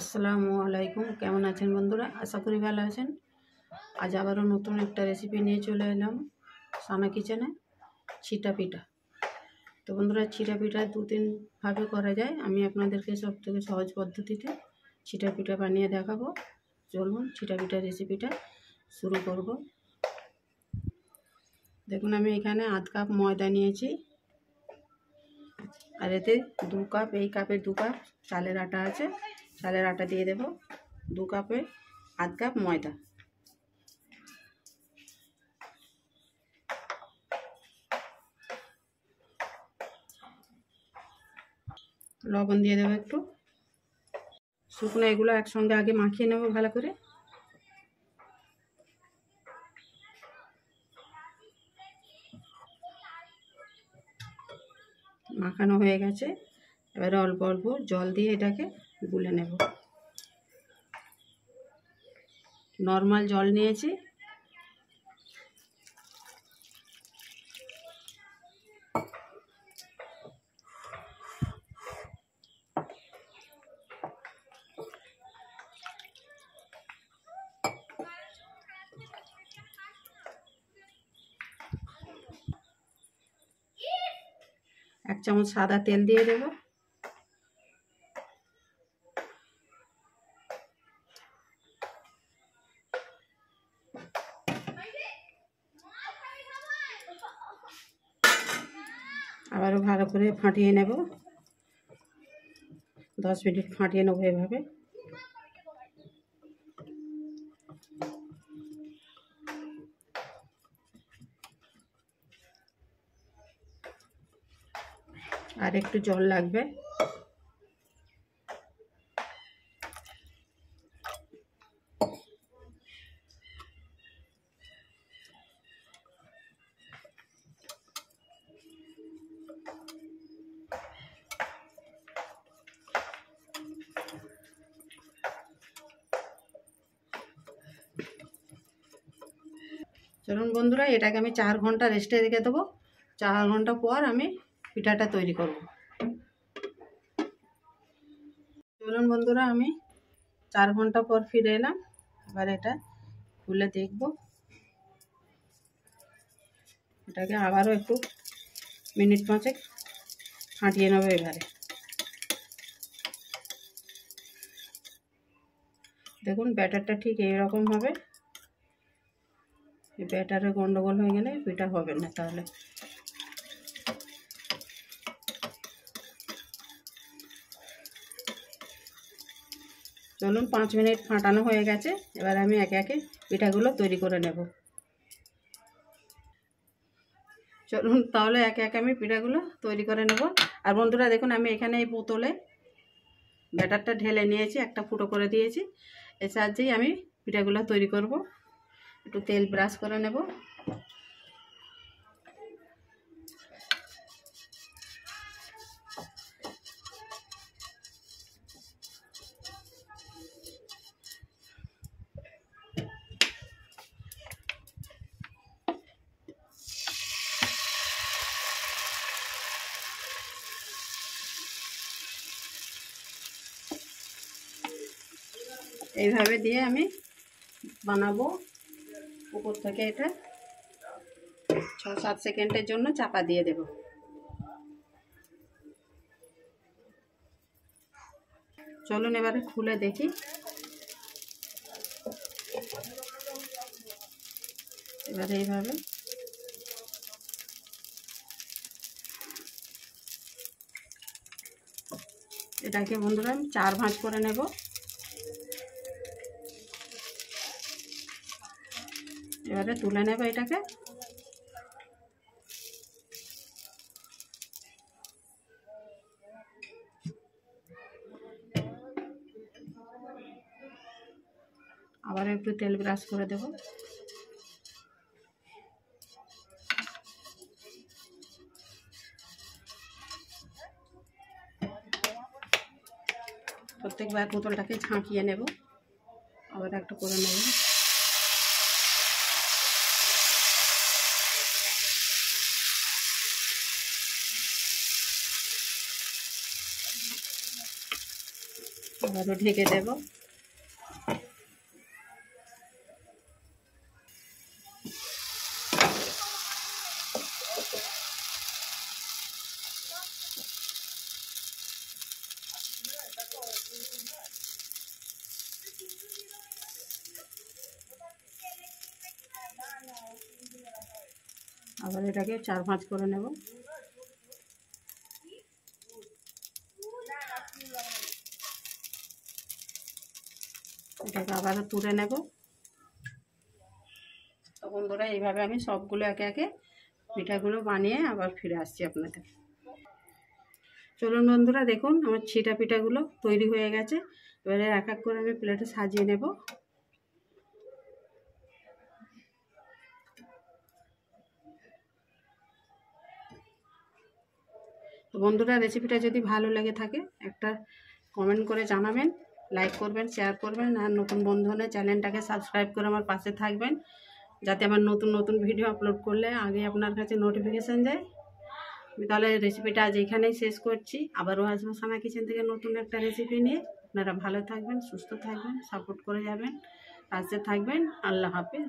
আসসালামু আলাইকুম। কেমন আছেন বন্ধুরা? আশা করি ভালো আছেন। আজ আবারও নতুন একটা রেসিপি নিয়ে চলে এলাম সানা কিচেনে, ছিটা পিঠা। তো বন্ধুরা, ছিটা পিঠা দু তিনভাবে করা যায়। আমি আপনাদেরকে সবথেকে সহজ পদ্ধতিতে ছিটা পিঠা বানিয়ে দেখাবো। চলুন ছিটা পিঠা রেসিপিটা শুরু করব। দেখুন, আমি এখানে আধ কাপ ময়দা নিয়েছি, আর এতে 2 কাপ, এই কাপের 2 কাপ চালের আটা আছে। চালের আটা দিয়ে দেব 2 কাপে আধ কাপ ময়দা। লবণ দিয়ে দেবো একটু। শুকনো এগুলো একসঙ্গে আগে মাখিয়ে নেব ভালো করে। মাখানো হয়ে গেছে। এবারে অল্প অল্প জল দিয়ে এটাকে গুলে নেব। নর্মাল জল নিয়েছি। এক চামচ সাদা তেল দিয়ে দেব। আবারও ভালো করে ফাটিয়ে নেব। 10 মিনিট ফাটিয়ে নেব এভাবে। আর একটু জল লাগবে। চলুন বন্ধুরা, এটাকে আমি 4 ঘন্টা রেস্টে রেখে দেবো। 4 ঘন্টা পর আমি পিঠাটা তৈরি করব। চলুন বন্ধুরা, আমি 4 ঘন্টা পর ফিরে এলাম। এবার এটা খুলে দেখব। এটাকে আবারও একটু মিনিট 5 ফাটিয়ে নেবো এবারে। দেখুন, ব্যাটারটা ঠিক এইরকম হবে। এই ব্যাটারে গন্ডগোল হয়ে গেলে পিঠা হবে না। তাহলে চলুন, 5 মিনিট ফাটানো হয়ে গেছে। এবার আমি একে একে পিঠাগুলো তৈরি করে নেব। চলুন তাহলে একে একে আমি পিঠাগুলো তৈরি করে নেব। আর বন্ধুরা দেখুন, আমি এখানে এই বোতলে ব্যাটারটা ঢেলে নিয়েছি, একটা ফুটো করে দিয়েছি। এর সাহায্যেই আমি পিঠাগুলো তৈরি করব। একটু তেল ব্রাশ করে নেব। এইভাবে দিয়ে আমি বানাবো। উপর থেকে এটা 6-7 সেকেন্ডের জন্য চাপা দিয়ে দেব। চলুন এবারে খুলে দেখি। এবারে এইভাবে এটাকে বন্ধুরা আমি 4 ভাঁজ করে নেব। এবারে তুলে নেব এটাকে। আবার একটু তেল ব্রাশ করে দেব। প্রত্যেকবার বোতলটাকে ঝাঁকিয়ে নেব। আবার একটা করে নেব। আবারও ঢেকে দেব। আবার এটাকে 4-5 করে নেব। এটাকে আবারও তুলে নেব। তো বন্ধুরা এইভাবে আমি সবগুলো একে একে পিঠাগুলো বানিয়ে আবার ফিরে আসছি আপনাদের। চলুন বন্ধুরা, দেখুন আমার ছিটা পিঠাগুলো তৈরি হয়ে গেছে। এবারে এক এক করে আমি প্লেটে সাজিয়ে নেব। তো বন্ধুরা, রেসিপিটা যদি ভালো লেগে থাকে একটা কমেন্ট করে জানাবেন, লাইক করবেন, শেয়ার করবেন, আর নতুন বন্ধু হলে চ্যানেলটাকে সাবস্ক্রাইব করে আমার পাশে থাকবেন, যাতে আমার নতুন নতুন ভিডিও আপলোড করলে আগে আপনার কাছে নোটিফিকেশান যায়। তাহলে রেসিপিটা আজ এখানেই শেষ করছি। আবারও আসবো সানা কিচেন থেকে নতুন একটা রেসিপি নিয়ে। আপনারা ভালো থাকবেন, সুস্থ থাকবেন, সাপোর্ট করে যাবেন, পাশে থাকবেন। আল্লাহ হাফেজ।